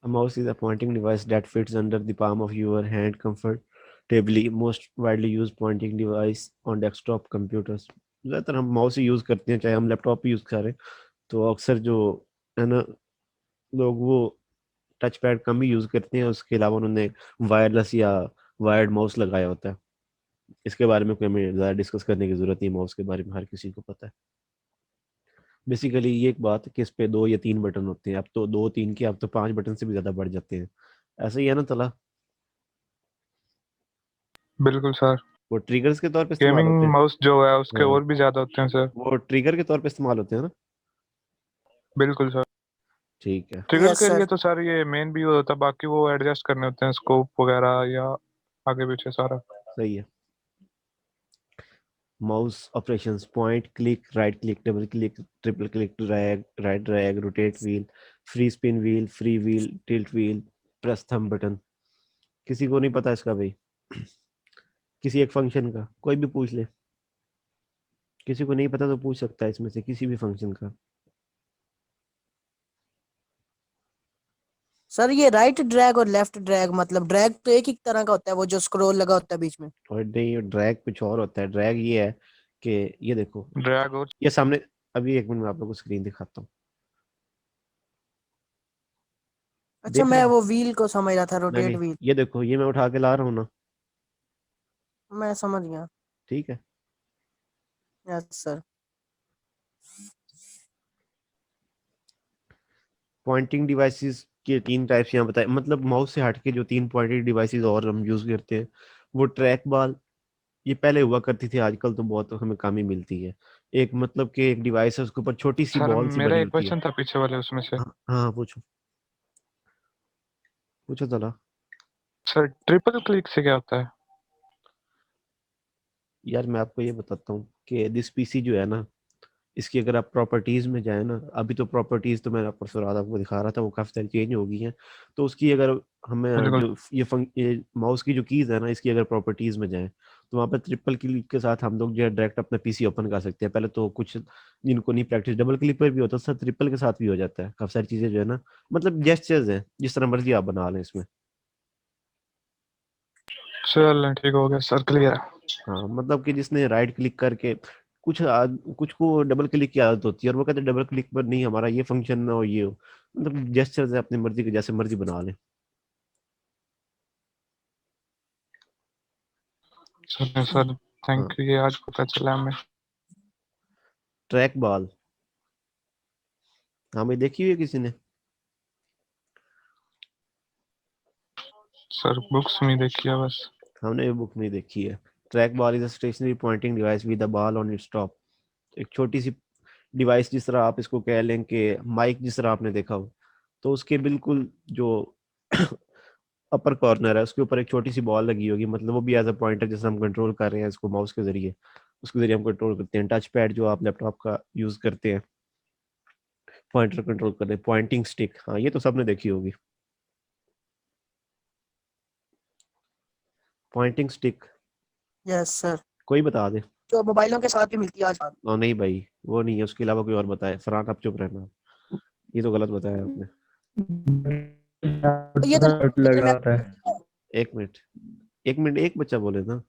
A mouse is a pointing device that fits under the palm of your hand comfortably. Most widely used pointing device on desktop computers. ज़्यादातर हम mouse ही use करते हैं, चाहे हम laptop भी use करें, तो अक्सर जो है ना, लोग वो टच पैड कम ही यूज़ करते हैं। उसके अलावा उन्होंने वायरलेस या वायर्ड माउस लगाया होता है। इसके बारे में कोई हमें ज़्यादा डिस्कस करने की ज़रूरत नहीं, माउस के बारे में हर किसी को पता है। बेसिकली ये एक बात है कि इस पे 2 या 3 बटन होते हैं, अब तो 2-3 के अब तो 5 बटन से भी ज़्यादा बढ़ जाते हैं। ऐसा ही है ना तला? बिल्कुल सर। वो ट्रिगर्स के तौर पे इस्तेमाल गेमिंग होते हैं। माउस जो है उसके हाँ, और भी ज्यादा होते हैं सर। वो ट्रिगर के तौर पे इस्तेमाल होते हैं ना? बिल्कुल सर। ठीक है, ट्रिगर यस के सर। लिए तो सर ये मेन भी होता है, बाकी वो एडजस्ट करने होते हैं स्कोप वगैरह या आगे पीछे सारा। सही है। Mouse operations: point, click, right click, double click, triple click, drag, right drag, rotate wheel, free spin wheel, free wheel, tilt wheel, press thumb button. किसी को नहीं पता इसका भाई? किसी एक फंक्शन का कोई भी पूछ ले, किसी को नहीं पता तो पूछ सकता है इसमें से किसी भी फंक्शन का। सर ये राइट ड्रैग और लेफ्ट ड्रैग, मतलब ड्रैग तो एक ही तरह का होता है, वो जो स्क्रॉल लगा होता है बीच में। और नहीं, ड्रैग कुछ और होता है। ड्रैग ये है कि ये देखो, ड्रैग और ये सामने, अभी एक मिनट में आप लोगों को स्क्रीन दिखाता हूँ। अच्छा, देख रहे मैं हो? वो व्हील को समझ रहा था, नहीं रोटेट नहीं, व्हील। ये देखो, ये मैं उठा के ला रहा हूँ ना, मैं समझ गया। ठीक है। Yes sir. पॉइंटिंग डिवाइसेस के 3 टाइप्स यहाँ बताए, मतलब माउस से हटके जो 3 पॉइंटिंग डिवाइसेस और हम यूज करते हैं, वो ट्रैक बॉल, ये पहले हुआ करती थी, आजकल तो बहुत हमें कम ही मिलती है। एक मतलब कि एक डिवाइस है, उसके ऊपर छोटी सी सर बॉल सी मेरा बनी एक होती है। क्वेश्चन था पीछे वाले उसमें से। हाँ हाँ, पूछो पूछो चला। सर ट्रिपल क्लिक से क्या होता है? यार मैं आपको ये बताता हूँ कि दिस पीसी जो है ना, इसकी अगर आप प्रॉपर्टीज में जाए ना, अभी तो प्रॉपर्टीज तो मैं परसों रात आपको दिखा रहा था, वो काफी सारी चेंज हो गई हैं। तो उसकी अगर हमें बिल्कुल जो ये माउस की जो कीज है ना, इसकी अगर प्रॉपर्टीज में जाए, तो वहाँ पर ट्रिपल क्लिक के साथ हम लोग जो है डायरेक्ट अपना पीसी ओपन कर सकते हैं। पहले तो कुछ जिनको नहीं प्रैक्टिस डबल क्लिक पर भी होता था, ट्रिपल के साथ भी हो जाता है। काफी सारी चीजें जो है ना, मतलब जेस्चर्स हैं, जिस तरह मर्जी आप बना लें इसमें। चल ठीक हो गया सर, क्लियर है। हाँ, मतलब कि जिसने राइट क्लिक करके कुछ को डबल क्लिक की आदत होती है, और वो कहते हैं डबल क्लिक पर नहीं, हमारा ये फंक्शन ना हो, ये हो। मतलब जेस्चर्स है, अपनी मर्जी के जैसे मर्जी बना लें। चलो सर, हाँ, थैंक यू, ये आज पता चला हमें। ट्रैक बॉल, हाँ भाई, देखी हुई है किसी ने? सर बुक्स में देखी है बस। हमने भी बुक में देखी है। Track ball is a stationary pointing device with a ball on its top. एक छोटी सी डिवाइस, जिस तरह आप इसको कह लें कि माइक, जिस तरह आपने देखा हो, तो उसके बिल्कुल जो अपर कॉर्नर है, उसके ऊपर एक छोटी सी बॉल लगी होगी, मतलब वो भी एज अ पॉइंटर, जैसे हम कंट्रोल कर रहे हैं इसको माउस के जरिए, उसके जरिए हम कंट्रोल करते हैं। टच पैड जो आप लैपटॉप का यूज करते हैं, पॉइंटर कंट्रोल करते हैं। पॉइंटिंग स्टिक, हाँ ये तो सबने देखी होगी। Pointing stick, yes sir. कोई बता दे। जो मोबाइलों के साथ भी मिलती है आजकल। नहीं भाई, वो नहीं है, उसके अलावा कोई और बताए। फरहान, आप चुप रहना, ये तो गलत बताया आपने। ये तो दिखने में लगाता है। एक मिनट, एक मिनट, एक बच्चा बोले ना।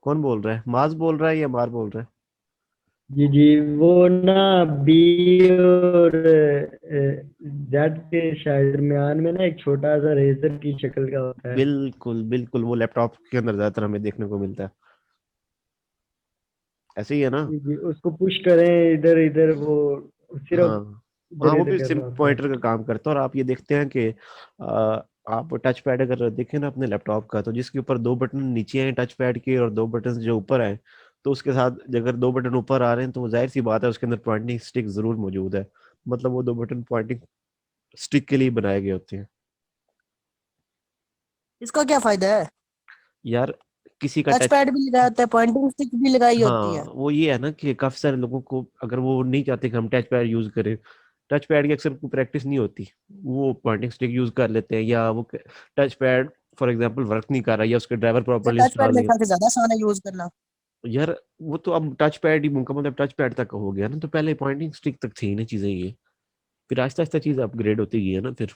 कौन बोल रहा है? माज बोल रहा है या मार बोल रहा है? जी जी, वो ना बी और जेड के शायद दरमियान में ना एक छोटा सा रेजर की शक्ल का होता है। बिल्कुल बिल्कुल, वो लैपटॉप के अंदर ज्यादातर हमें देखने को मिलता है। ऐसे ही है ना? जी जी, उसको पुश करें इधर इधर, वो सिर्फ हाँ हाँ, इधर वो इधर भी करना सिर्फ होता है। पॉइंटर का काम करता है। और आप ये देखते हैं कि आप टच पैड अगर देखें ना अपने लैपटॉप का, तो जिसके ऊपर 2 बटन नीचे हैं टच पैड के और 2 बटन जो ऊपर हैं, तो उसके साथ अगर 2 बटन ऊपर आ रहे हैं, तो जाहिर सी बात है उसके अंदर पॉइंटिंग स्टिक जरूर मौजूद है। मतलब वो 2 बटन पॉइंटिंग स्टिक के लिए बनाए गए होते हैं। इसका क्या फायदा है? यार, किसी का टच टच, पैड भी लगाया होता है, पॉइंटिंग स्टिक भी लगाई होती हाँ है। वो ये है ना कि काफी सारे लोगों को, अगर वो नहीं चाहते कि हम टच पैड यूज करें, टच पैड की अक्सर कोई प्रैक्टिस नहीं होती, वो पॉइंटिंग स्टिक यूज कर लेते हैं। या वो touch pad for example work नहीं कर रहा, या उसके driver properly touch pad install मेरे नहीं है। ख्याल से ज्यादा आसान है यूज करना। यार वो तो अब टच पैड ही मुकम्मल, मतलब टच पैड तक हो गया ना, तो पहले पॉइंटिंग स्टिक तक थी ना चीजें ये, फिर आहिस्ता आहिस्ता चीज अपग्रेड होती गई है ना फिर।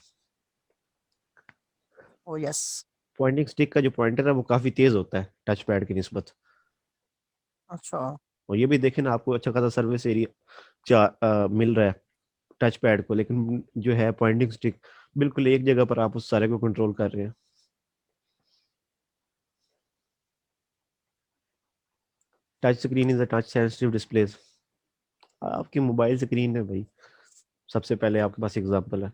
ओ यस। पॉइंटिंग स्टिक का जो पॉइंटर है वो काफी तेज होता है टच पैड की निस्बत। अच्छा। और ये भी देखें ना, आपको अच्छा खासा सर्विस एरिया मिल रहा है टच पैड को, लेकिन जो है पॉइंटिंग स्टिक बिल्कुल एक जगह पर आप उस सारे को कंट्रोल कर रहे हैं। Touch screen is a touch sensitive display. आपकी मोबाइल स्क्रीन है भाई, सबसे पहले आपके पास एग्जांपल है।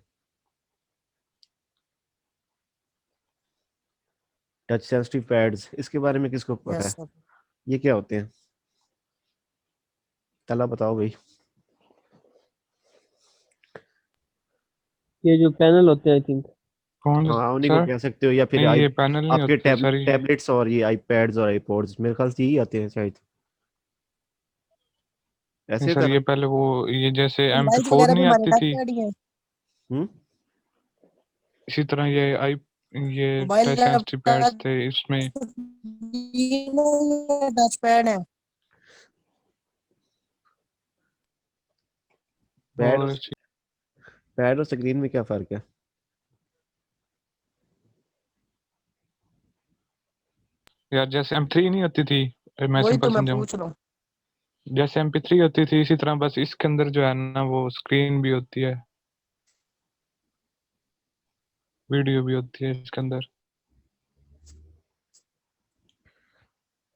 टच सेंसिटिव पैड्स, इसके बारे में किसको पता यस है? सर। ये क्या होते हैं? तला बताओ भाई। ये जो पैनल होते हैं आई थिंक। कौन हाँ, उन्हीं को सर? कह सकते हो, या फिर नहीं, आई ये पैनल नहीं आपके होते सर। ये टैबलेट्स और ये आईपैड्स और आईपॉड्स मेरे ख्याल से यही आते हैं शायद, नहीं ऐसे सर, था ये ना? पहले वो, ये जैसे मोबाइल MP4 वगैरह भी नहीं हमारे आती टच थी, पैड ही है। हम्म। इसी तरह ये mobile touch sensitive pads laptop थे इसमें। टच पैड है। पैड और और पैड और स्क्रीन में क्या फर्क है? यार, जैसे MP3 नहीं होती थी, मैं वही तो सिंपल मैं समझाऊं। पूछ रहा हूँ। जैसे MP3 होती थी, इसी तरह बस इसके अंदर जो है ना, वो स्क्रीन भी होती है, वीडियो भी होती है इसके अंदर।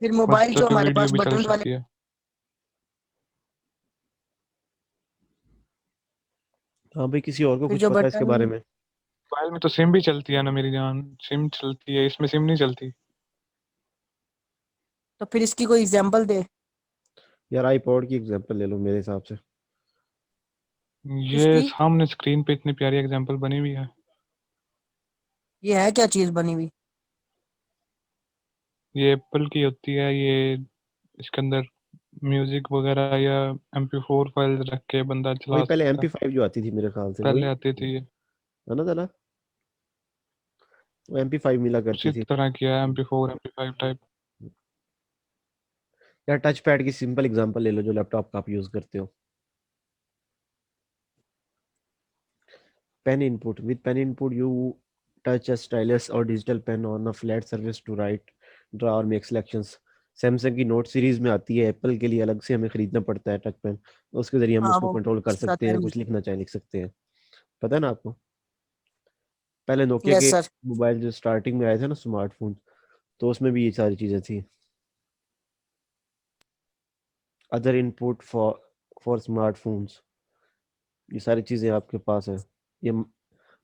फिर बस मोबाइल तो जो फिर हमारे वीडियो पास भी चल बटन वाले। सकती है। हाँ भाई, किसी और को फिर कुछ जो पता है इसके बारे बटन। में? मोबाइल में तो सिम भी चलती है ना मेरी जान, सिम चलती है, इसमें सिम नहीं चलती। तो फिर इसकी कोई एग्जांपल दे। यार आईपॉड की एग्जांपल ले लो मेरे हिसाब से। ये किसकी? सामने स्क्रीन पे इतनी प्यारी एग्जांपल बनी हुई है। ये है क्या चीज बनी हुई? ये एप्पल की होती है ये। इसके अंदर म्यूजिक वगैरह या MP4 फाइल रख के बंदा वही चला पहले सकता है। MP5 जो आती थी मेरे ख्याल से, पहले वही आती थी ये, है ना तला? वो MP5 मिला करती उसी थी। तरह की है, MP4 MP5 टाइप। यार टच पैड की सिंपल एग्जांपल ले लो जो लैपटॉप का आप यूज करते हो। Pen input. With pen input, you touch a stylus or digital pen on a flat surface to write, draw or make selections. Samsung की note series में आती है, एप्पल के लिए अलग से हमें खरीदना पड़ता है टच पेन, उसके जरिए हम हाँ उसको वो कंट्रोल कर साथ सकते में हैं, कुछ मिलती लिखना चाहे लिख सकते हैं। पता है ना आपको? पहले है। नोकिया यस के सर। मोबाइल जो स्टार्टिंग में आए थे ना स्मार्टफोन, तो उसमें भी ये सारी चीजें थी। अदर इनपुट फॉर स्मार्टफोन्स, ये सारी चीजें आपके पास है। ये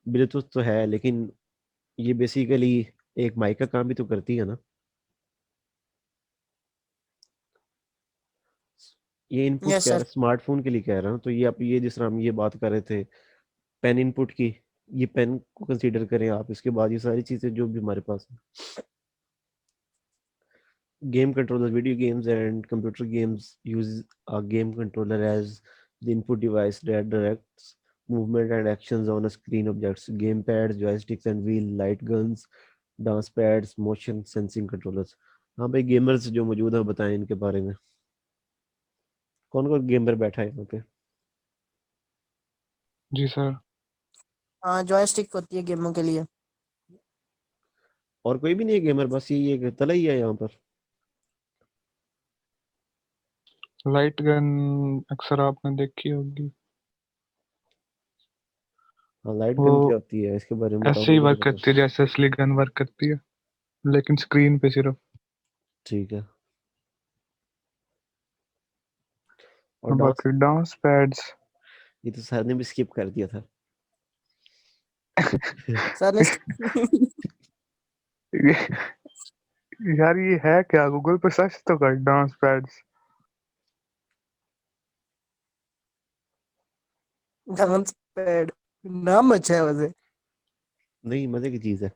ब्लूटूथ तो है, लेकिन ये बेसिकली एक माइक का काम भी तो करती है ना। ये इनपुट यस कह सर। रहा स्मार्टफोन के लिए कह रहा हूँ, तो ये आप ये जिस तरह हम ये बात कर रहे थे पेन इनपुट की, ये पेन को कंसीडर करें आप, इसके बाद ये सारी चीजें जो भी हमारे पास है। Game controller, video games and computer games use a game controller as the input device that directs movement and actions on a screen objects. Game pads, joysticks and wheel, light guns, dance pads, motion sensing controllers. हाँ भाई, gamers जो मौजूद है बताएं इनके बारे में, कौन कौन गेमर बैठा है यहाँ पे? जी सर। हाँ जॉयस्टिक होती है गेमों के लिए। और कोई भी नहीं है गेमर, बस यही एक तला ही है यहाँ पर? लाइट गन अक्सर आपने देखी होगी। हाँ, लाइट वो गन क्या होती है इसके बारे में बताओ ऐसे ही मुझे वर्क जरा कुछ। करती है जैसे असली गन वर्क करती है, लेकिन स्क्रीन पे सिर्फ। ठीक है। और डांस, बाकी डांस पैड्स। ये तो सर ने भी स्किप कर दिया था। सर ने यार, ये है क्या? गूगल पे सर्च तो कर, डांस पैड्स। डांस पैड नाम अच्छा है वैसे। नहीं, मजे की चीज है।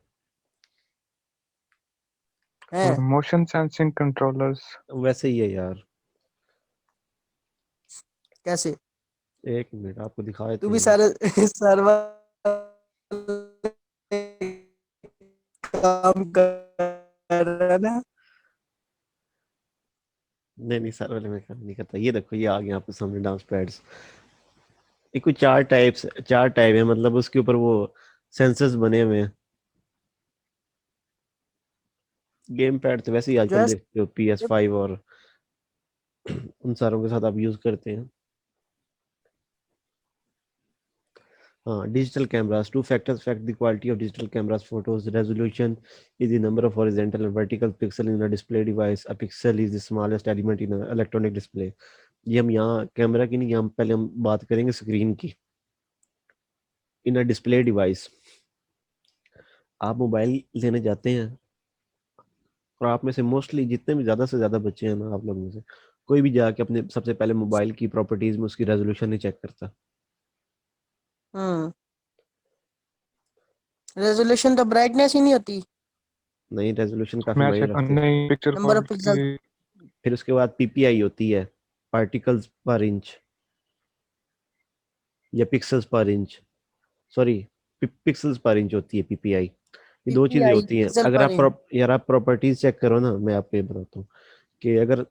है। Motion sensing controllers. वैसे ही है यार। कैसे? एक मिनट, आपको दिखाए तू थे भी ये। सारे सर्वर काम कर रहा है ना। नहीं नहीं, सर वाले में काम नहीं करता। ये देखो, ये आ गया आपके सामने डांस पैड्स। ये कुछ चार टाइप है, मतलब उसके ऊपर वो सेंसर्स बने हुए हैं। गेम पैड तो वैसे ही आजकल जस्ट देखते हो PS5 और उन सारों के साथ आप यूज करते हैं। हाँ, digital cameras. Two factors affect the quality of digital cameras photos. Resolution is the number of horizontal and vertical pixel in a display device. A pixel is the smallest element in an electronic display. ये हम यहाँ camera की नहीं, यहाँ पहले हम बात करेंगे स्क्रीन की। इन अ डिस्प्ले डिवाइस, आप मोबाइल लेने जाते हैं और आप में से मोस्टली जितने भी ज़्यादा से ज़्यादा बच्चे हैं ना, आप लोग में से कोई भी जाके अपने सबसे पहले मोबाइल की प्रॉपर्टीज में उसकी रेजोल्यूशन नहीं चेक करता। रेजोल्यूशन तो ब्राइटनेस ही नहीं होती, नहीं, रेजोल्यूशन काफ़ी मैं मायने चेक रखते हैं। नहीं picture number of pixel. Quality. फिर उसके बाद PPI होती है, पार्टिकल्स पर इंच या पिक्सल्स पर इंच, सॉरी पिक्सल्स पर इंच होती है PPI। ये दो चीजें पीपीआई होती हैं। पिक्सल अगर पर इंच। यार आप प्रॉपर्टीज चेक करो ना, मैं आपको ये बताता हूँ कि अगर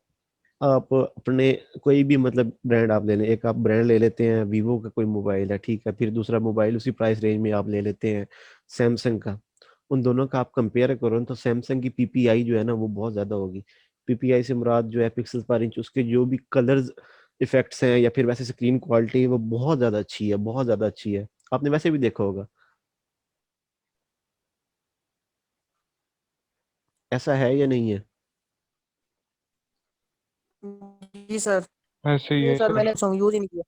आप अपने कोई भी मतलब ब्रांड आप ले लें, एक आप ब्रांड ले लेते हैं, वीवो का कोई मोबाइल है, ठीक है, फिर दूसरा मोबाइल उसी प्राइस रेंज में आप ले लेते हैं सैमसंग का। उन दोनों का आप कंपेयर करो ना, तो सैमसंग की PPI जो है ना वो बहुत ज्यादा होगी। PPI से मुराद जो है पिक्सल पर इंच, उसके जो भी कलर्स इफेक्ट्स हैं या फिर वैसे स्क्रीन क्वालिटी वो बहुत ज्यादा अच्छी है, बहुत ज्यादा अच्छी है। आपने वैसे भी देखा होगा, ऐसा है या नहीं है? जी सर। ऐसे ही नहीं है सर, सर। मैंने सॉन्ग यूज ही नहीं किया।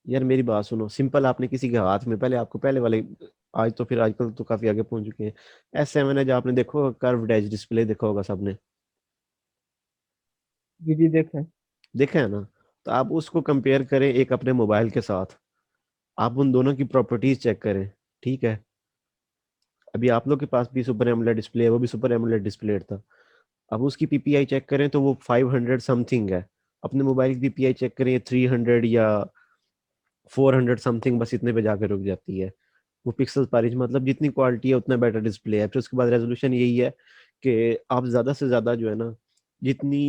यार मेरी बात सुनो, सिंपल आपने किसी के हाथ में, पहले आपको पहले वाले, आज तो फिर आजकल तो काफी आगे पहुंच चुके हैं, S7 है जो आपने देखो, कर्व्ड एज डिस्प्ले देखा होगा सबने, जी जी देखें। देखा है ना? तो आप उसको कंपेयर करें एक अपने मोबाइल के साथ, आप उन दोनों की प्रॉपर्टीज चेक करें, ठीक है? अभी आप लोग के पास भी सुपर एमोलेड डिस्प्ले है, वो भी सुपर एमोलेड डिस्प्ले था। अब उसकी PPI चेक करें तो वो 500 समथिंग है। अपने मोबाइल की PPI चेक करें 300 या 400 समथिंग, बस इतने पे जाकर रुक जाती है। वो पिक्सल पर इंच, मतलब जितनी क्वालिटी है उतना बेटर डिस्प्ले है। फिर उसके बाद रेजोल्यूशन यही है कि आप ज्यादा से ज्यादा जो है ना, जितनी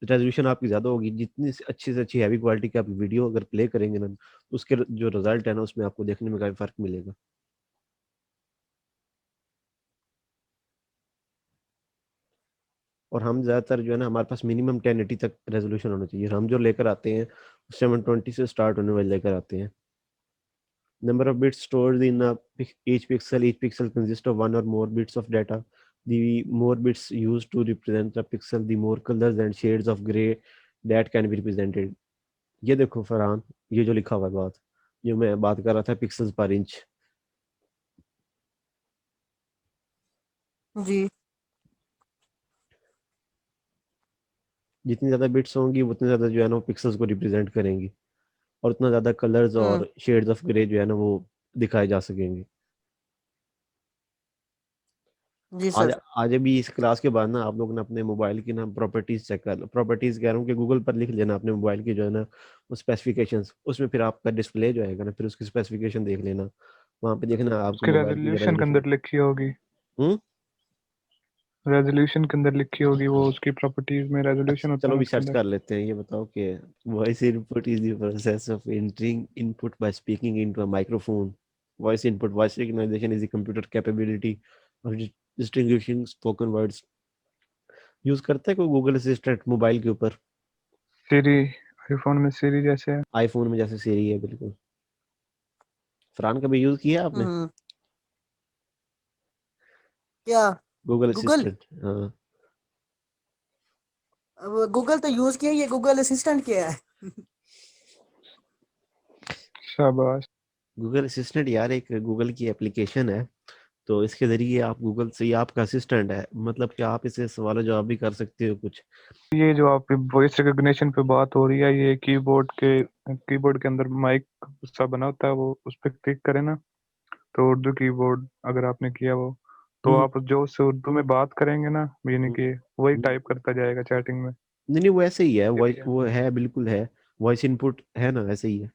रेजोल्यूशन आपकी ज्यादा होगी, जितनी से अच्छी हैवी क्वालिटी की आप वीडियो अगर प्ले करेंगे ना, तो उसके जो रिजल्ट है ना उसमें आपको देखने में काफी फर्क मिलेगा। और हम ज्यादातर जो है ना, हमारे पास मिनिमम 1080 तक रेजोल्यूशन होना चाहिए। हम जो लेकर आते हैं 720 से स्टार्ट होने वाले लेकर आते हैं। Number of bits stored in each pixel consists of one or more bits of data. The more bits used to represent the pixel, the more colors and shades of gray that can be represented. ये देखो फरहान, ये जो लिखा हुआ है बात, जो मैं बात कर रहा था पिक्सल्स पर इंच, जी। जितनी ज्यादा बिट्स होंगी उतनी ज्यादा जो है ना वो पिक्सल्स को रिप्रेजेंट करेंगी, और उतना ज्यादा कलर्स हम्म। और शेड्स ऑफ ग्रे जो है ना वो दिखाए जा सकेंगे। जी आज सर। आज अभी इस क्लास के बाद ना आप लोग ना अपने मोबाइल की ना प्रॉपर्टीज चेक कर लो। प्रॉपर्टीज कह रहा हूँ कि गूगल पर लिख लेना अपने मोबाइल की जो है ना वो स्पेसिफिकेशंस, उसमें फिर आपका डिस्प्ले जो आएगा ना, फिर उसकी स्पेसिफिकेशन देख लेना, वहां पे देखना आपके उसके मोबाइल की रेजोल्यूशन के रेजोल्यूशन। अंदर लिखी होगी। हम्म। रेजोल्यूशन के अंदर लिखी होगी वो, उसकी प्रॉपर्टीज में अच्छा रेजोल्यूशन होता चलो है ना भी उसके सर्च अंदर। कर लेते हैं। ये बताओ कि voice input is the process of entering input by speaking into a microphone. Voice input, voice recognition is the computer capability of distinguishing spoken words. Use करते हैं कोई गूगल असिस्टेंट मोबाइल के ऊपर? सीरी, आईफोन में सीरी जैसे है। आईफोन में जैसे सीरी है, बिल्कुल। फरहान कभी यूज किया आपने हम्म। क्या? Google Google? असिस्टेंट? हाँ। अब गूगल तो यूज किया, ये गूगल असिस्टेंट क्या है? शाबाश। गूगल असिस्टेंट यार एक गूगल की एप्लीकेशन है, तो इसके जरिए आप गूगल से, ये आपका असिस्टेंट है, मतलब कि आप इसे सवाल जवाब भी कर सकते हो कुछ। ये जो आप वॉइस रिकग्निशन पे बात हो रही है, ये कीबोर्ड के अंदर माइक सा बना होता है, वो उस पर क्लिक करें ना, तो उर्दू कीबोर्ड अगर आपने किया वो, तो हम्म। आप जो उससे उर्दू में बात करेंगे ना, यानी हम्म। कि वही हम्म। टाइप करता जाएगा चैटिंग में। नहीं नहीं, वो ऐसे ही है, ये भी वॉइस है। वो है, बिल्कुल है। वॉइस इनपुट है ना, ऐसे ही है।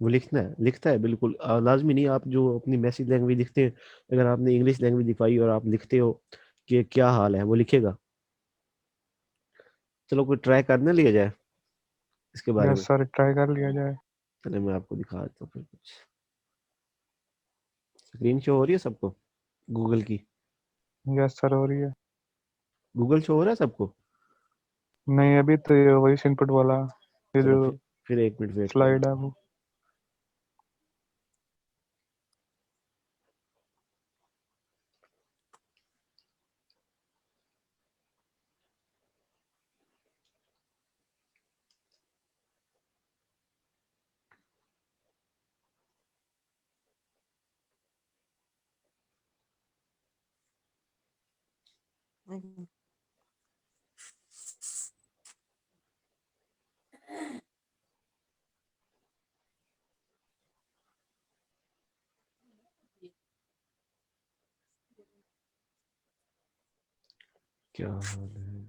वो लिखता है बिल्कुल। लाजमी नहीं, आप जो अपनी मैसेज लैंग्वेज लिखते हैं, अगर आपने इंग्लिश लैंग्वेज दिखाई और आप लिखते हो कि क्या हाल है, वो लिखेगा। चलो कोई ट्राई करने लिया जाए इसके बारे में। यस सर, ट्राई कर लिया जाए। चले मैं आपको दिखा देता हूँ फिर कुछ। स्क्रीन शो हो रही है सबको गूगल की? यस सर, हो रही है। गूगल शो हो रहा है सबको? नहीं, अभी तो ये वॉइस इनपुट वाला ये चलो जो फिर 1 मिनट वेट करो। स्लाइड है वो। क्या हाल है?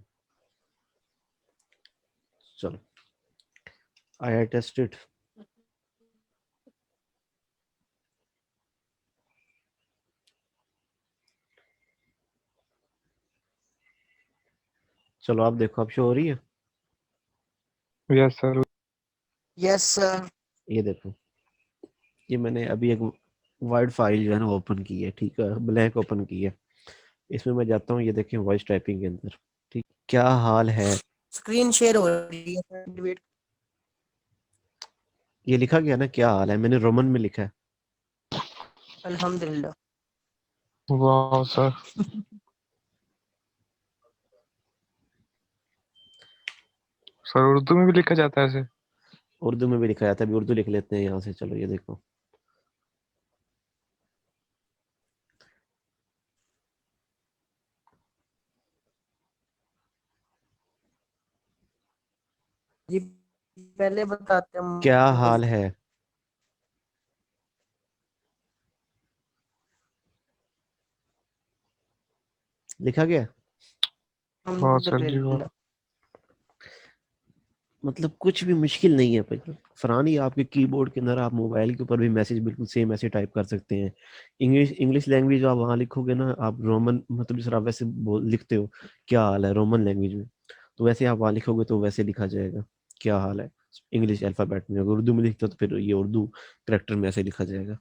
चलो आई टेस्टेड। चलो आप देखो, आप शो हो रही है? Yes sir. Yes sir. ये देखो, ये मैंने अभी एक वर्ड फाइल जो है ना ओपन की है, ठीक है, ब्लैंक ओपन की है। इसमें मैं जाता हूँ, ये देखें वॉइस टाइपिंग के अंदर, ठीक, क्या हाल है, स्क्रीन शेयर हो रही है सर, वेट। ये लिखा गया ना क्या हाल है, मैंने रोमन में लिखा है। अल्हम्दुलिल्लाह। वाह सर। सर उर्दू में भी लिखा जाता है ऐसे? उर्दू में भी लिखा जाता है, अभी उर्दू लिख लेते हैं यहाँ से। चलो ये देखो, जी पहले बताते हैं क्या मुझे। हाल है, लिखा गया। वाह सर जी वाह। अल्हम्दुलिल्लाह। मतलब कुछ भी मुश्किल नहीं है भाई। फरहान, आपके कीबोर्ड के अंदर आप मोबाइल के ऊपर भी मैसेज बिल्कुल सेम ऐसे टाइप कर सकते हैं। इंग्लिश इंग्लिश लैंग्वेज जो आप वहाँ लिखोगे ना, आप रोमन मतलब जिस तरह आप वैसे लिखते हो क्या हाल है रोमन लैंग्वेज में, तो वैसे आप वहाँ लिखोगे तो वैसे लिखा जाएगा क्या हाल है इंग्लिश अल्फाबेट में। अगर उर्दू में लिखते हो तो फिर ये उर्दू करेक्टर में ऐसे लिखा जाएगा।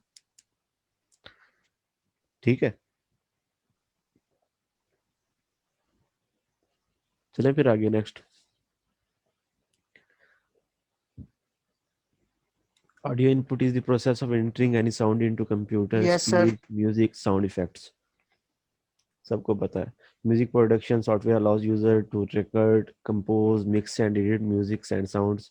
ठीक है, चलें फिर आगे next. Audio input is the process of entering any sound into computer, yes sir. speed, music, sound effects. सबको पता है। Music production software allows user to record, compose, mix and edit music and sounds.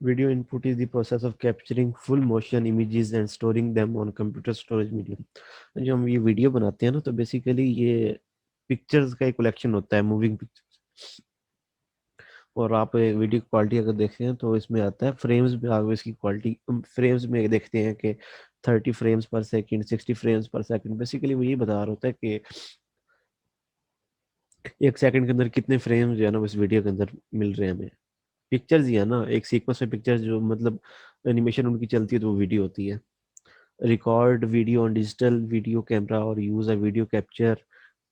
Video input is the process of capturing full motion images and storing them on computer storage medium. जो हम ये video बनाते हैं ना, तो basically ये pictures का एक कलेक्शन होता है, मूविंग पिक्चर्स। और आप वीडियो की क्वालिटी अगर देखते हैं तो इसमें आता है फ्रेम्स में, आगे इसकी क्वालिटी फ्रेम्स में देखते हैं कि 30 फ्रेम्स पर सेकंड, 60 फ्रेम्स पर सेकंड। बेसिकली वो ये बता रहा होता है कि 1 सेकंड के अंदर कितने फ्रेम्स जो है ना उस वीडियो के अंदर मिल रहे हैं हमें। पिक्चर्स ही है ना, एक सीक्वेंस में पिक्चर्स जो मतलब एनिमेशन उनकी चलती है तो वो वीडियो होती है। Record video on digital video camera और use a video capture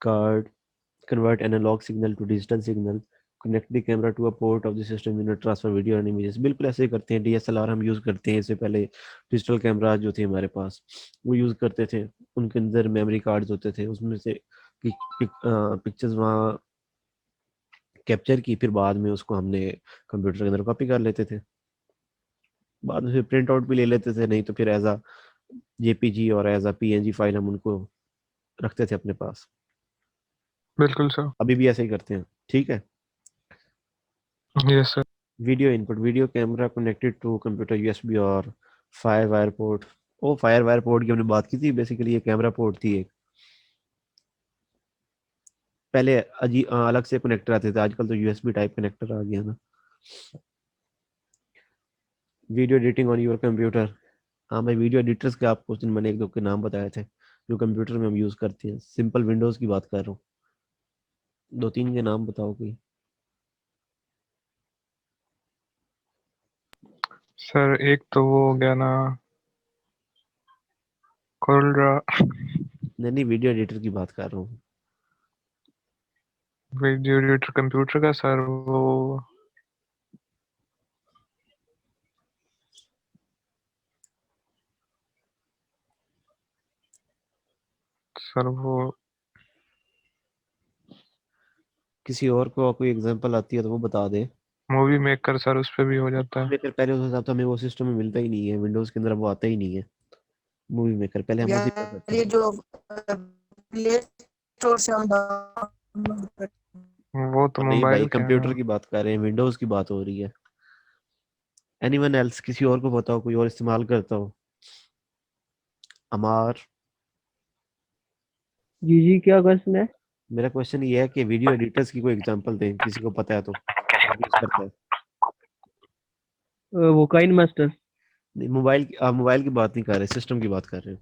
card, convert analog signal to digital signal, connect the camera to a port of the system unit, transfer video and images। बिल्कुल ऐसे ही करते हैं। DSLR हम use करते हैं, इससे पहले डिजिटल कैमरा जो थे हमारे पास वो यूज करते थे, उनके अंदर मेमोरी कार्ड्स होते थे, उसमें से पिक्चर्स वहाँ कैप्चर की, फिर बाद में उसको हमने कंप्यूटर के अंदर कॉपी कर लेते थे। बाद में फिर प्रिंट आउट भी ले लेते थे, नहीं तो फिर एज अ जेपीजी और एज अ पीएनजी फाइल हम उनको रखते थे अपने पास। बिल्कुल सर। अभी भी ऐसे ही करते हैं, ठीक है। Yes sir. Video input, video camera connected to computer USB और फायर वायर पोर्ट। ओ फायर वायर पोर्ट की हमने बात की थी, बेसिकली ये कैमरा पोर्ट थी एक। पहले अलग से कनेक्टर आते थे, आजकल तो यूएसबी टाइप कनेक्टर आ गया ना। Video editing on your computer. हाँ, मैं वीडियो एडिटर्स के आपको उस दिन मैंने एक दो के नाम बताए थे जो कंप्यूटर में हम यूज करते हैं। सिंपल विंडोज की बात कर रहा हूँ, 2-3 के नाम बताओ कोई। सर एक तो वो हो गया ना, कोरल नहीं नहीं, वीडियो एडिटर की बात कर रहा हूँ। वीडियो एडिटर कंप्यूटर का सर, वो सर वो किसी और को कोई एग्जांपल आती है तो वो बता दे। मूवी मेकर सर, उस पे भी हो जाता है। मेकर पहले उस हिसाब से हमें वो सिस्टम में मिलता ही नहीं है, विंडोज के अंदर वो आता ही नहीं है मूवी मेकर, पहले हम उसी पे करते यार हैं। ये जो प्ले स्टोर से हम डाउनलोड करते वो तो और नहीं भाई, मोबाइल के कंप्यूटर हैं। की बात कर रहे हैं, विंडोज की बात हो रही है। एनीवन एल्स, किसी और को बताओ कोई और इस्तेमाल करता हो। अमार। जी जी, क्या क्वेश्चन है? मेरा क्वेश्चन ये है कि वीडियो एडिटर्स की कोई एग्जांपल दें, किसी को पता है तो कौन यूज करता है। वो काइन मास्टर। नहीं, मोबाइल की, आप मोबाइल की बात नहीं कर रहे, सिस्टम की बात कर रहे हो।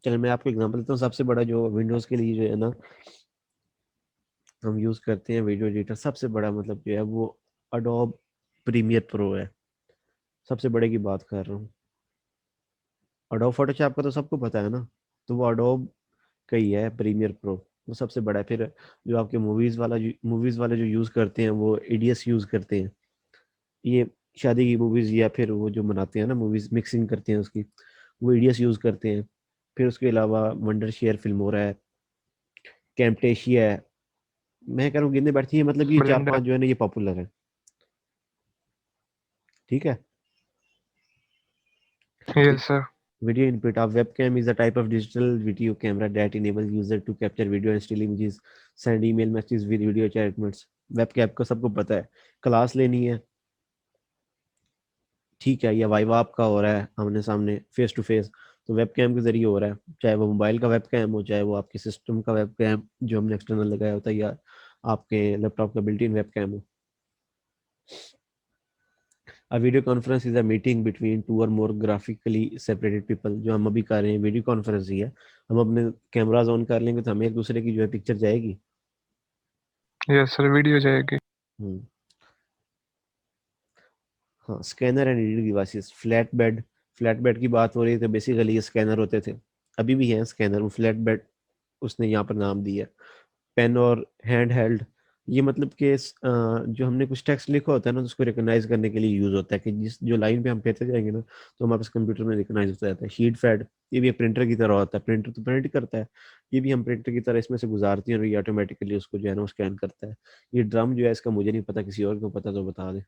चलो मैं आपको एग्जांपल देता हूँ। सबसे बड़ा जो विंडोज के लिए जो है ना हम यूज करते हैं वीडियो एडिटर, सबसे बड़ा मतलब जो है वो अडोब प्रीमियर प्रो है। सबसे बड़े की बात कर रहा हूँ। अडोब फोटोशॉप का तो सबको पता है ना, तो वो अडोब का ही है प्रीमियर प्रो, वो सबसे बड़ा है। फिर जो आपके मूवीज वाले जो यूज करते हैं वो एडीएस यूज करते हैं, ये शादी की मूवीज या फिर वो जो बनाते हैं ना मूवीज मिक्सिंग करते हैं उसकी, वो एडीएस यूज करते हैं। फिर उसके अलावा वंडर शेयर फिल्म हो रहा है, कैम्पटेशिया है, मैं कह रहा हूँ गिनने बैठती है, मतलब ये चार ब्लेंडर। पांच जो है ना ये पॉपुलर है। ठीक है। Yes sir. Video input. A webcam is a type of digital video camera that enables user to capture video and still images, send email messages with video chatbots. Webcam को सबको पता है, क्लास लेनी है, ठीक है, या वाइवा आपका हो रहा है आमने सामने फेस टू फेस, तो वेबकैम के जरिए हो रहा है, चाहे वो मोबाइल का वेबकैम हो, चाहे वो आपके सिस्टम का वेबकैम जो हमने एक्सटर्नल लगाया होता है, या आपके लैपटॉप का बिल्ट इन वेबकैम हो। A video conference is a meeting between two or more graphically separated people। जो हम अभी कर रहे हैं वीडियो कॉन्फ्रेंस ही है, हम अपने कैमराज ऑन कर लेंगे तो हमें एक दूसरे की जो है पिक्चर जाएगी। यस सर, वीडियो जाएगी। हम्म। हाँ, scanner and editing devices. Flat bed की बात हो रही है, तो बेसिकली ये स्कैनर होते थे, अभी भी हैं स्कैनर, वो फ्लैट बेड उसने यहाँ पर नाम दिया। पेन और हैंड हेल्ड, ये मतलब कि जो हमने कुछ टेक्स्ट लिखा होता है ना, तो उसको रिकॉग्नाइज करने के लिए यूज होता है, कि जिस जो लाइन पे हम कहते जाएंगे ना तो हमारे पास कंप्यूटर में रिकॉग्नाइज होता रहता है। शीट फैड, ये भी प्रिंटर की तरह होता है, प्रिंटर तो प्रिंट करता है, ये भी हम प्रिंटर की तरह इसमें से गुजारती हैं और ये ऑटोमेटिकली उसको जो है ना वो स्कैन करता है। ये ड्रम जो है इसका मुझे नहीं पता, किसी और को पता तो बता दे।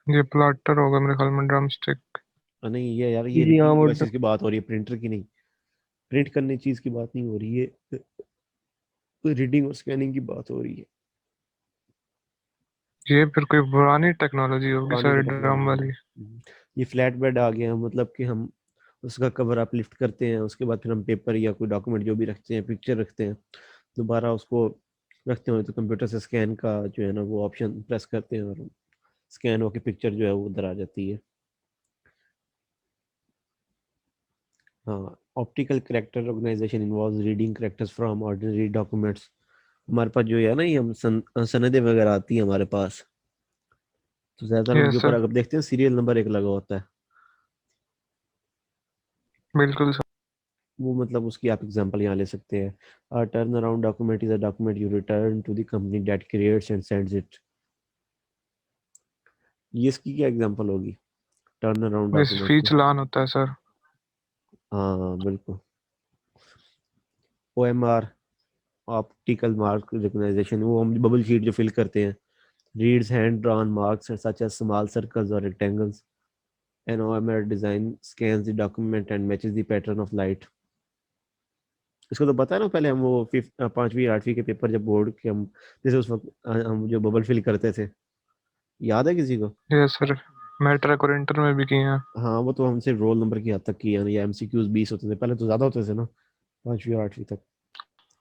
ये प्लॉटर होगा मेरे ख्याल में, ड्रम स्टिक। नहीं ये यार, जी ये जी, हाँ रीडिंग वो डिवाइसेस की बात हो रही है, प्रिंटर की नहीं, प्रिंट करने चीज की बात नहीं हो रही है, रीडिंग और स्कैनिंग की बात हो रही है। ये फिर कोई पुरानी टेक्नोलॉजी होगी पुरानी सर, ड्रम टेक्नोलॉजी है। वाली। ये फ्लैट बेड आ गया, मतलब कि हम उसका कवर अप लिफ्ट करते हैं, उसके बाद फिर हम पेपर या कोई डॉक्यूमेंट जो भी रखते हैं, पिक्चर रखते हैं, दोबारा उसको रखते हैं तो कंप्यूटर से स्कैन का जो है ना वो ऑप्शन प्रेस करते हैं और स्कैन होकर पिक्चर जो है वो उधर आ जाती है। हाँ, optical character recognition involves reading characters from ordinary documents. हमारे पास जो है ना ये हम सनदें वगैरह आती है हमारे पास, तो ज्यादातर उनके यस ऊपर सर, अगर देखते हैं सीरियल नंबर एक लगा होता है, बिल्कुल सर। वो मतलब उसकी आप एग्जांपल यहाँ ले सकते हैं। Turn around document is a document you return to the company that creates and sends it. ये इसकी क्या एग्जांपल होगी, टर्न अराउंड ये डॉक्यूमेंट स्पीच की। लान होता है सर। हाँ बिल्कुल। OMR, ऑप्टिकल मार्क रिकॉग्निशन, वो हम बबल शीट जो फिल करते हैं, reads hand drawn marks such as small circles और rectangles. An OMR design scans the document and matches the pattern of light. इसको तो पता है ना, पहले हम वो पांचवी आठवीं के पेपर जब बोर्ड के हम जैसे उस वक्त हम जो बबल फिल करते थे, याद है किसी को। यस सर, मैट्रिक और इंटर में भी किए हैं। हाँ वो तो हमसे रोल नंबर की हद तक की है, या MCQs 20 होते थे, पहले तो ज्यादा होते थे ना, पांचवी और आठवीं तक।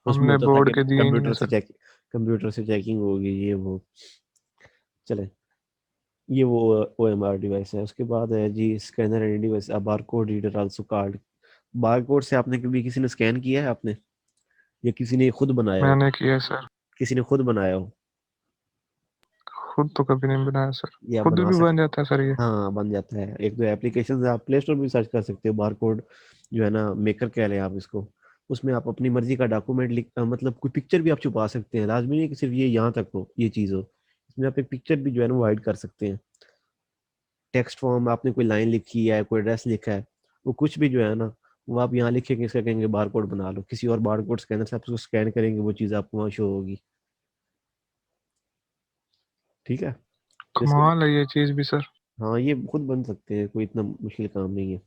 उसमें हमने होता था बोर्ड कि के दिए ही नहीं है सर। कंप्यूटर से चेकिंग होगी ये वो। चले, ये वो OMR डिवाइस है। उसके बाद है जी scanner and device, bar code reader also card. Bar code से आपने कभी किसी ने स्कैन किया है आपने, या किसी ने खुद बनाया हो, मैंने किया सर। किसी ने खुद बनाया हो खुद तो कभी नहीं बनाया सर। या खुद बना भी बन सकते। जाता है सर ये। हाँ बन जाता है, एक दो एप्लीकेशन आप प्ले स्टोर भी सर्च कर सकते हो, बारकोड जो है ना मेकर कह लें आप इसको। उसमें आप अपनी मर्जी का डॉक्यूमेंट मतलब कोई पिक्चर भी आप छुपा सकते हैं, लाजमी नहीं कि सिर्फ ये यहाँ तक हो ये चीज़ हो, इसमें आप एक पिक्चर भी जो है ना वो हाइड कर सकते हैं। टेक्स्ट फॉर्म आपने कोई लाइन लिखी है, कोई एड्रेस लिखा है, वो कुछ भी जो है ना, वो आप यहाँ लिखेंगे, इसका कहेंगे बार कोड बना लो, किसी और बार कोड स्कैनर से आप उसको स्कैन करेंगे, वो चीज़ आपको वहाँ शो होगी। ठीक है, तो इसके कमाल है ये चीज भी सर। हाँ ये खुद बन सकते हैं, कोई इतना मुश्किल काम नहीं है।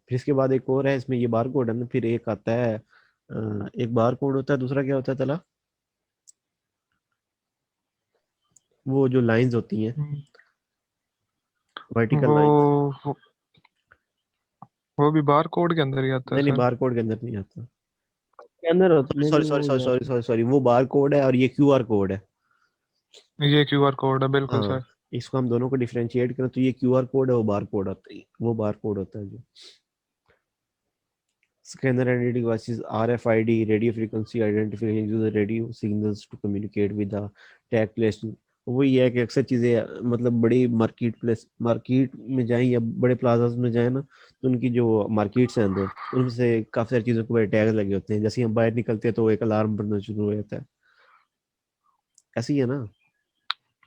फिर इसके बाद एक और है, इसमें ये बार कोड है ना, फिर एक आता है एक बार कोड होता है, दूसरा क्या होता है तला, वो जो लाइंस होती हैं, हम्म, वर्टिकल वो लाइन। वो वो भी बार कोड के अंदर ही आता है नहीं नहीं, सर। बार कोड के अंदर नहीं आता। स्कैनर होता नहीं सॉरी नहीं, सॉरी वो सॉरी यार सॉरी सॉरी सॉरी, वो बार कोड है और ये क्यूआर कोड है। ये क्यूआर कोड है, बिल्कुल हाँ, सर। इसको हम दोनों को डिफरेंशिएट करें तो ये क्यूआर कोड है, वो बार कोड होता है, वो बार कोड होता है जो scanner identity devices, RFID, radio frequency identification, use the radio signals to communicate with the tag place। वो ये है कि अक्सर चीज़ें मतलब बड़ी मार्केट में जाएं या बड़े प्लाजाज में जाएं ना, तो उनकी जो मार्केट्स हैं अंदर, उनमें से काफ़ी सारी चीज़ों के बड़े टैग लगे होते हैं, जैसे ही हम बाहर निकलते हैं तो एक अलार्म बनना शुरू हो जाता है। ऐसी है ना।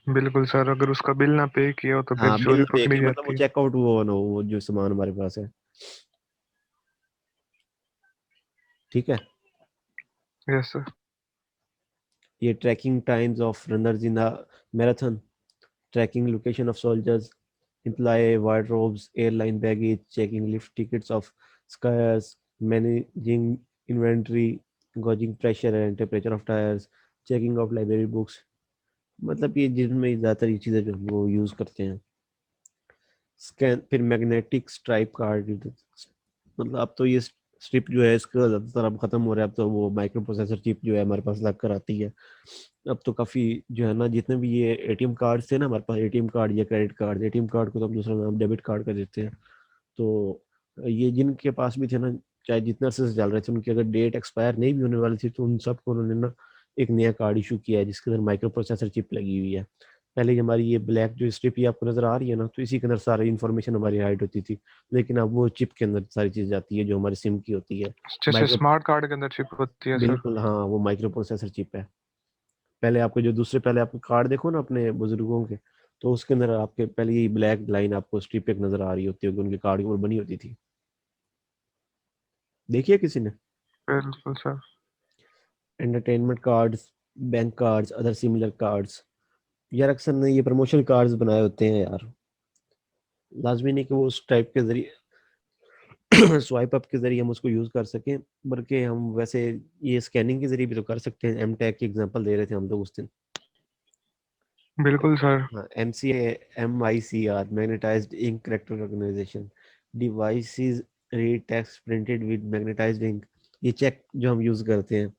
बिल्कुल सर, अगर उसका बिल ना पे किया हो तो फिर हाँ, चोरी बिल पे पकड़ी के मतलब वो जाती है। चेकआउट हुआ ना, वो जो सामान हमारे पास है। ठीक है, यस सर। ये tracking times of runners in the marathon, tracking location of soldiers, employee wardrobes, airline baggage, checking lift tickets of skiers, managing inventory, gauging pressure and temperature of tires, checking of library books। मतलब ये जिनमें ज़्यादातर ये चीज़ें जो हम वो use करते हैं। स्कैन, फिर मैग्नेटिक स्ट्राइप कार्ड, मतलब अब तो ये स्ट्रिप जो है इसका ज़्यादातर अब ख़त्म हो रहा है, अब तो वो माइक्रो प्रोसेसर चिप जो है हमारे पास लग कर आती है। अब तो काफ़ी जो है ना, जितने भी ये एटीएम कार्ड थे ना हमारे पास, एटीएम कार्ड या क्रेडिट कार्ड, एटीएम कार्ड को तो हम दूसरा नाम डेबिट कार्ड का देते हैं। तो ये जिनके पास भी थे ना, चाहे जितना अरसे से चल रहे थे, उनकी अगर डेट एक्सपायर नहीं भी होने वाली थी, तो उन सबको उन्होंने ना एक नया कार्ड इशू किया है जिसके अंदर माइक्रो प्रोसेसर चिप लगी हुई है। पहले जो हमारी ये ब्लैक जो स्ट्रिप ये आपको नजर आ रही है ना, तो इसी के अंदर सारी इन्फॉर्मेशन हमारी हाइड होती थी, लेकिन अब वो चिप के अंदर सारी चीज़ जाती है जो हमारी सिम की होती है। जैसे माइक्रो, स्मार्ट कार्ड के अंदर चिप होती है सर। बिल्कुल हाँ, वो माइक्रो प्रोसेसर चिप है। पहले आपको जो दूसरे, पहले आपको कार्ड देखो ना अपने बुजुर्गों के, तो उसके अंदर आपके पहले ये ब्लैक लाइन आपको स्ट्रिप एक नजर आ रही होती होगी, उनके कार्ड के ऊपर बनी होती थी। देखिए किसी ने। बिल्कुल sir. Entertainment cards, bank cards, other similar cards. यार अक्सर ने ये प्रमोशनल कार्ड्स बनाए होते हैं यार, लाजमी नहीं कि वो उस टाइप के जरिए स्वाइप अप के जरिए हम उसको यूज कर सकें, बल्कि हम वैसे ये स्कैनिंग के जरिए भी तो कर सकते हैं। एम टैग की एग्जांपल दे रहे थे हम लोग उस दिन। बिल्कुल सर। हाँ, MCAR magnetized ink character organization, devices read text printed with magnetized ink. ये चेक जो हम यूज करते हैं,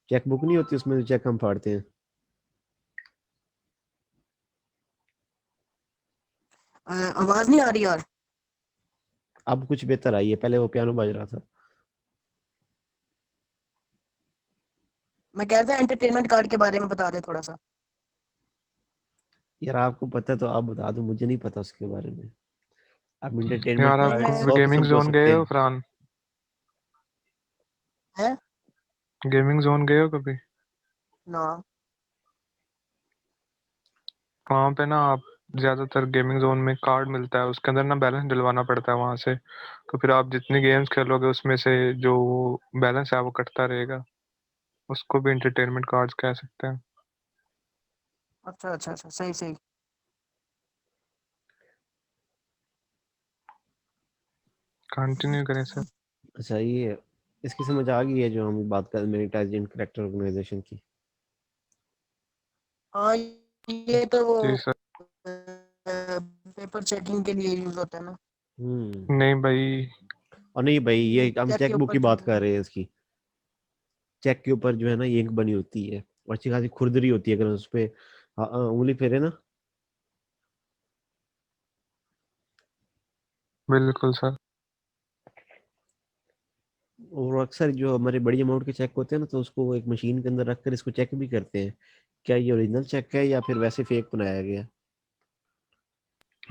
चेक बुक नहीं होती उसमें जो चेक हम फाड़ते हैं। आवाज नहीं आ रही यार। अब कुछ बेहतर आई है, पहले वो पियानो बज रहा था। मैं कह रहा था एंटरटेनमेंट कार्ड के बारे में बता दे थोड़ा सा। यार आपको पता है तो आप बता दो, मुझे नहीं पता उसके बारे में। अब एंटरटेनमेंट यार नहीं आप कार्ड मैं 100 गेमिंग किस्म के हो जोन गए सकते हो हैं। फरहान? है गेमिंग जोन गए हो कभी? ना। वहाँ पे ना आप ज्यादातर गेमिंग जोन में कार्ड मिलता है, उसके अंदर ना बैलेंस डलवाना पड़ता है वहां से। तो फिर आप जितनी गेम्स खेलोगे उसमें से जो बैलेंस है वो कटता रहेगा। उसको भी एंटरटेनमेंट कार्ड्स कह सकते हैं। अच्छा अच्छा अच्छा, सही सही। कंटिन्यू करें सर। अच्छा, ये इसकी समझ आ गई है जो हम बात कर मैग्नेटाइज्ड करेक्टर ऑर्गेनाइजेशन की। हाँ, ये तो वो जी सर। पेपर चेकिंग के लिए यूज होता है ना। हम्म। नहीं भाई। और नहीं भाई, ये हम चेक के चेक बुक ऊपर की जो बात कर रहे हैं इसकी। चेक के ऊपर जो है ना ये इंक बनी होती है, और अच्छी खासी खुरदरी होती है, अगर उस पे उंगली फेरे ना। बिल्कुल सर। और अक्सर जो हमारे बड़ी अमाउंट के चेक होते हैं ना, तो उसको वो एक मशीन के अंदर रख कर इसको चेक भी करते हैं, क्या ये ओरिजिनल चेक है या फिर वैसे फेक बनाया गया।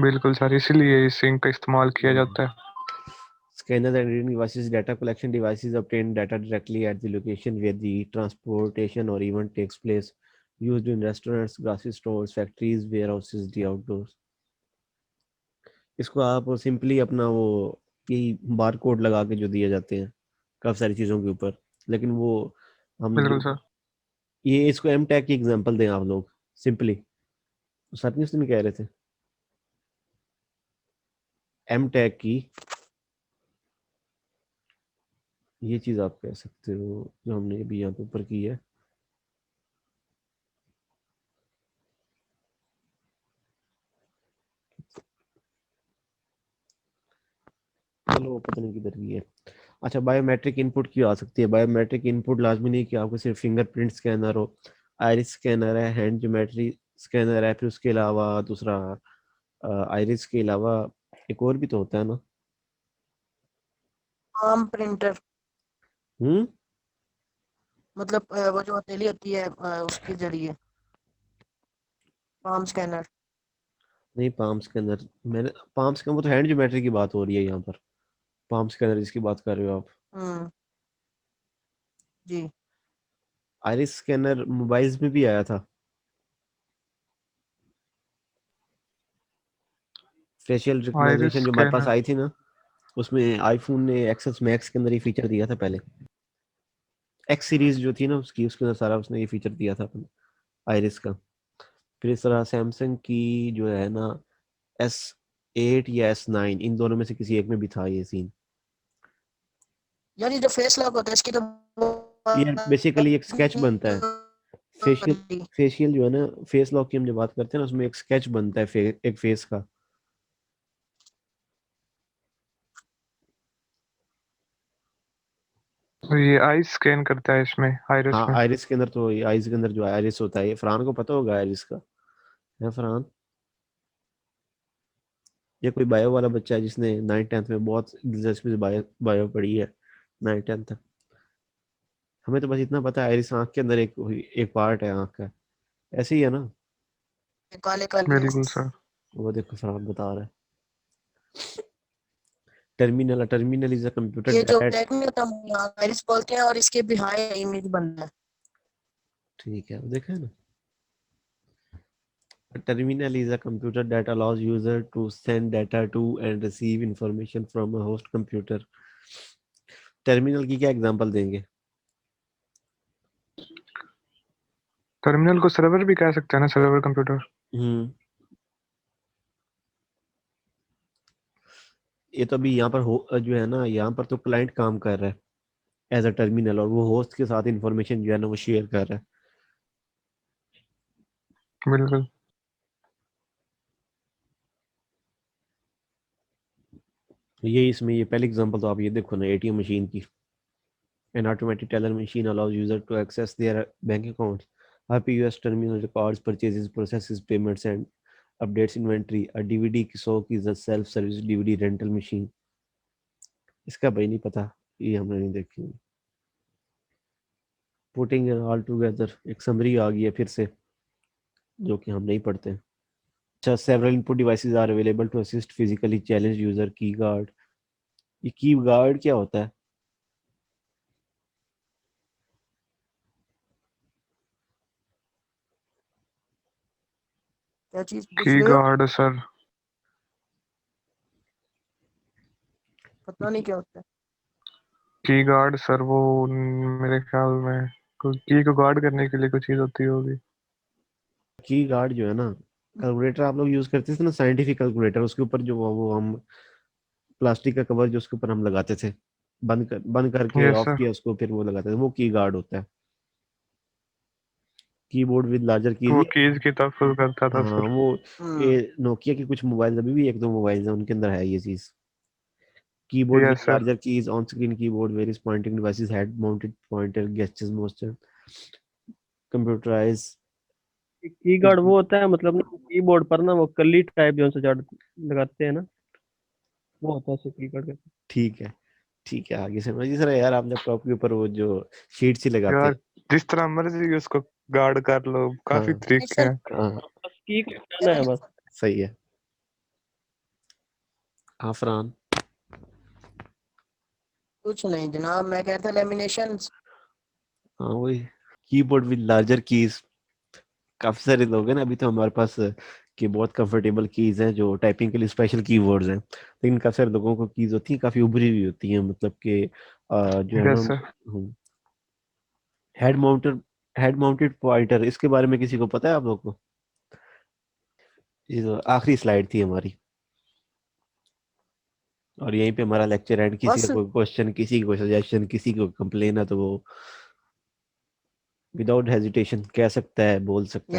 बिल्कुल सर, इसीलिए इस सिंक का इस्तेमाल किया हम्म। जाता है। Scanners and reading devices, data collection devices obtain data directly at the location where the transportation or event takes place, used in restaurants, grocery stores, factories, warehouses, the outdoors। इसको आप simply अपना वो यही बार कोड लगा के जो दिए जाते हैं काफी सारी चीजों के ऊपर, लेकिन वो हम बिल्कुल जो सर। ये इसको एम टैग की एग्जांपल दें आप लोग सिंपली, सर नहीं कह रहे थे एम टैग की ये चीज आप कह सकते हो जो हमने अभी यहाँ पे ऊपर की है। चलो पता नहीं किधर की है। अच्छा, बायोमेट्रिक इनपुट की आ सकती है। बायोमेट्रिक इनपुट लाजमी नहीं कि आपको सिर्फ फिंगरप्रिंट स्कैनर हो, आइरिस स्कैनर है, हैंड ज्योमेट्री स्कैनर है, फिर उसके अलावा दूसरा आइरिस के अलावा एक और भी तो होता है ना। पाम प्रिंटर, हम्म। मतलब वो जो हथेली होती है उसके जरिए, पाम स्कैनर। नहीं, पाम स्कैनर मैंने पाम स्कैनर वो तो हैंड ज्योमेट्री की बात हो रही है यहाँ पर। पाम स्कैनर जिसकी बात कर रहे हो आप। हम्म। जी। आइरिस स्कैनर मोबाइल्स में भी आया था। फेशियल आइरिस रिकग्निशन जो हमारे पास स्कैनर। आई थी ना, उसमें आईफोन ने एक्सेस मैक्स के अंदर ये फीचर दिया था पहले। एक्स सीरीज जो थी ना उसकी, उसके अंदर सारा उसने ये फीचर दिया था अपन आइरिस का। फिर इस तरह सैमसंग की जो है ना S8 या S9, इन दोनों में से किसी एक में भी था ये सीन। यार ये जो फेस लॉक होता है इसकी तो यार बेसिकली एक स्केच बनता है। फेशियल फेशियल जो है ना, फेस लॉक की हम जब बात करते हैं ना, उसमें एक स्केच बनता है एक फेस का। ये आई स्कैन करता है इसमें, आइरिस हाँ, में। आइरिस के अंदर तो ये आइज के अंदर जो आइरिस होता है, ये फरहान को पता होगा आइरिस का, है फरहान? ये कोई बायो वाला बच्चा है जिसने 9th 10th में बहुत दिलचस्पी से बायो बायो पढ़ी है 9th 10th तक। हमें तो बस इतना पता है आइरिस आंख के अंदर एक एक पार्ट है आंख का, ऐसे ही है ना। काले काले। बिल्कुल सर। वो देखो फरहान बता रहा है। टर्मिनल इज अ कंप्यूटर ये जो दैट। ब्लैक नहीं होता आइरिस बोलते हैं, और इसके बिहाइंड इमेज बनता है। ठीक है, वो देखा है ना। A terminal is a computer that allows user to send data to and receive information from a host computer. Terminal की क्या एग्जांपल देंगे? टर्मिनल को सर्वर भी कह सकते हैं ना, सर्वर कंप्यूटर। हम्म। ये तो अभी यहाँ पर जो है ना, यहाँ पर तो क्लाइंट काम कर रहा है एज अ टर्मिनल, और वो होस्ट के साथ इंफॉर्मेशन जो है ना वो शेयर कर रहा है। बिल्कुल। ये इसमें ये पहली एग्जांपल तो आप ये देखो ना, एटीएम मशीन की। An automatic teller machine allows user to access their bank accounts. A POS terminal records purchases, processes payments, and updates inventory. A DVD SOC is a self-service DVD rental machine. इसका भाई नहीं पता, ये हमने नहीं देखी। Putting it all together, एक summary आ गई है फिर से जो कि हम नहीं पढ़ते। अच्छा, several input devices are available to assist physically challenged user. की गार्ड, ये की गार्ड क्या होता है? क्या चीज पूछ की रहे हो? Guard sir. पता नहीं क्या होता है। की गार्ड सर वो मेरे ख्याल में कोई की को गार्ड करने के लिए कुछ चीज होती होगी। की गार्ड जो है ना, कैलकुलेटर आप लोग यूज करते थे ना, साइंटिफिक कैलकुलेटर, उसके ऊपर जो वो हम प्लास्टिक का कवर जो उसके ऊपर हम लगाते थे, बंद करके यस ऑफ सर। किया उसको, फिर वो लगाते थे, वो की गार्ड होता है। कीबोर्ड विद लार्जर कीज वो ये। कीज की तहफ़्फ़ुज़ करता था हाँ सर। वो, हम्म। ये नोकिया की कुछ मोबाइल, अभी भी एक दो मोबाइल है उनके अंदर है ये चीज। Keyboard with yes sir. Larger keys on screen keyboard various pointing devices head mounted pointer gestures मोस्टर कंप्यूटराइज। की गार्ड वो होता है मतलब ना, कीबोर्ड पर ना वो कली टाइप जो से जड़ लगाते हैं ना, वो होता है की गार्ड का। ठीक है, ठीक है, आगे से जिस तरह यार आप लैपटॉप के ऊपर वो जो शीट सी लगाते यार हैं। जिस तरह मर्जी उसको गार्ड कर लो, काफी हाँ तरीके हैं। हाँ, बस की का लगाना है बस। सही है। आफरान। कुछ नहीं जनाब, मैं कहता लेमिनेशन। हाँ वही, कीबोर्ड विद लार्जर कीज। काफी सारे लोग हैं ना, अभी तो हमारे पास कि बहुत कंफर्टेबल कीज हैं जो टाइपिंग के लिए स्पेशल कीवर्ड्स हैं, लेकिन काफी सारे लोगों को कीज होती है काफी उभरी हुई होती हैं, मतलब कि जो है ना जैसे हेड माउंटेड पॉइंटर, इसके बारे में किसी को पता है आप लोग को? ये तो आखिरी स्लाइड थी हमारी, और यहीं पे हमारा लेक्चर एंड। किसी बस का कोई क्वेश्चन, किसी को सजेशन, किसी को कंप्लेन है तो वो विदाउट हेजिटेशन कह सकता है, बोल सकता है।